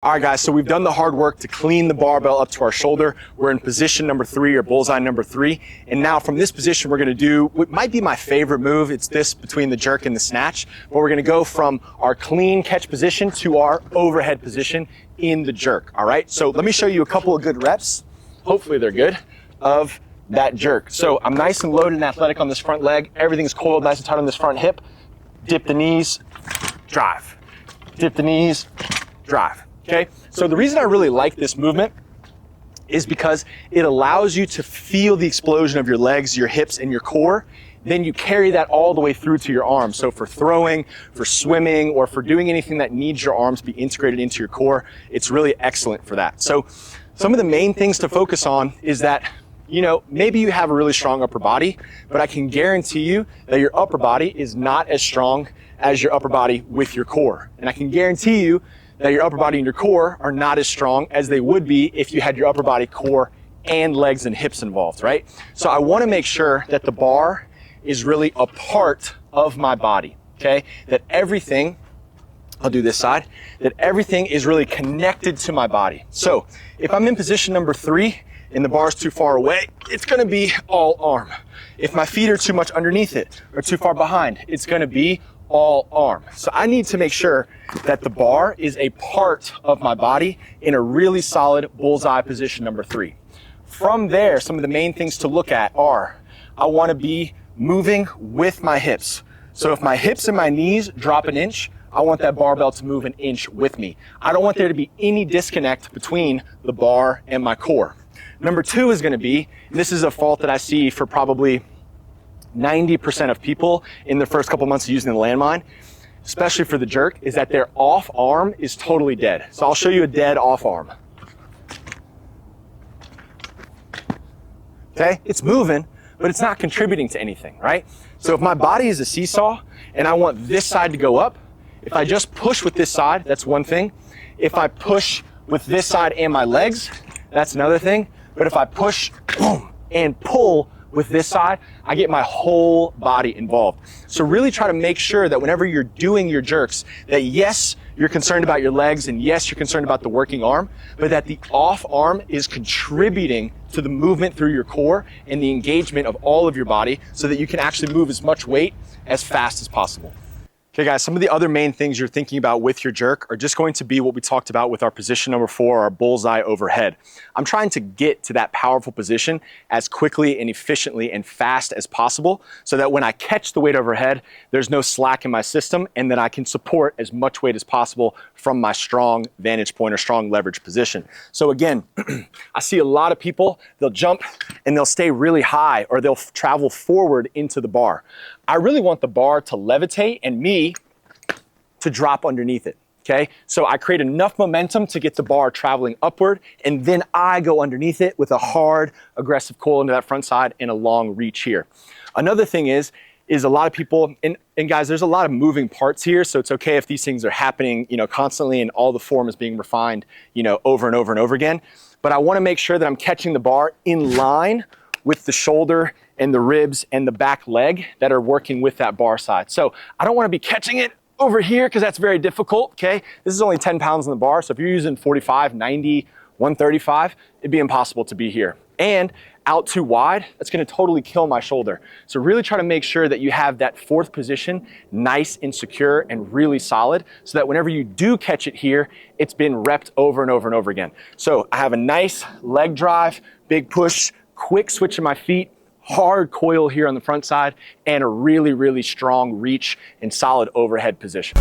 All right, guys, so we've done the hard work to clean the barbell up to our shoulder. We're in position number 3, or bullseye number 3. And now from this position, we're gonna do what might be my favorite move. It's this between the jerk and the snatch. But we're gonna go from our clean catch position to our overhead position in the jerk, all right? So let me show you a couple of good reps, hopefully they're good, of that jerk. So I'm nice and loaded and athletic on this front leg. Everything's coiled nice and tight on this front hip. Dip the knees, drive. Dip the knees, drive. Okay, so the reason I really like this movement is because it allows you to feel the explosion of your legs, your hips, and your core. Then you carry that all the way through to your arms. So for throwing, for swimming, or for doing anything that needs your arms to be integrated into your core, it's really excellent for that. So some of the main things to focus on is that, you know, maybe you have a really strong upper body, but I can guarantee you that your upper body is not as strong as your upper body with your core. And I can guarantee you that your upper body and your core are not as strong as they would be if you had your upper body, core, and legs and hips involved, right? So I wanna make sure that the bar is really a part of my body, okay? That everything, I'll do this side, that everything is really connected to my body. So if I'm in position number 3 and the bar's too far away, it's gonna be all arm. If my feet are too much underneath it or too far behind, it's gonna be all arm. So I need to make sure that the bar is a part of my body in a really solid bullseye position number 3. From there, some of the main things to look at are, I wanna be moving with my hips. So if my hips and my knees drop an inch, I want that barbell to move an inch with me. I don't want there to be any disconnect between the bar and my core. Number 2 is gonna be, and this is a fault that I see for probably 90% of people in the first couple months of using the Landmine, especially for the jerk, is that their off arm is totally dead. So I'll show you a dead off arm. Okay, it's moving, but it's not contributing to anything, right? So if my body is a seesaw and I want this side to go up, if I just push with this side, that's one thing. If I push with this side and my legs, that's another thing. But if I push, boom, and pull with this side, I get my whole body involved. So really try to make sure that whenever you're doing your jerks, that yes, you're concerned about your legs, and yes, you're concerned about the working arm, but that the off arm is contributing to the movement through your core and the engagement of all of your body so that you can actually move as much weight as fast as possible. Okay guys, some of the other main things you're thinking about with your jerk are just going to be what we talked about with our position number 4, our bullseye overhead. I'm trying to get to that powerful position as quickly and efficiently and fast as possible so that when I catch the weight overhead, there's no slack in my system and that I can support as much weight as possible from my strong vantage point or strong leverage position. So again, I see a lot of people, they'll jump and they'll stay really high or they'll travel forward into the bar. I really want the bar to levitate and me to drop underneath it, okay? So I create enough momentum to get the bar traveling upward, and then I go underneath it with a hard, aggressive coil into that front side and a long reach here. Another thing is a lot of people, and guys, there's a lot of moving parts here, so it's okay if these things are happening, you know, constantly and all the form is being refined, you know, over and over and over again. But I wanna make sure that I'm catching the bar in line with the shoulder and the ribs and the back leg that are working with that bar side. So I don't wanna be catching it over here because that's very difficult, okay? This is only 10 pounds on the bar, so if you're using 45, 90, 135, it'd be impossible to be here. And out too wide, that's gonna totally kill my shoulder. So really try to make sure that you have that 4th position nice and secure and really solid so that whenever you do catch it here, it's been repped over and over and over again. So I have a nice leg drive, big push, quick switch of my feet, hard coil here on the front side, and a really, really strong reach and solid overhead position.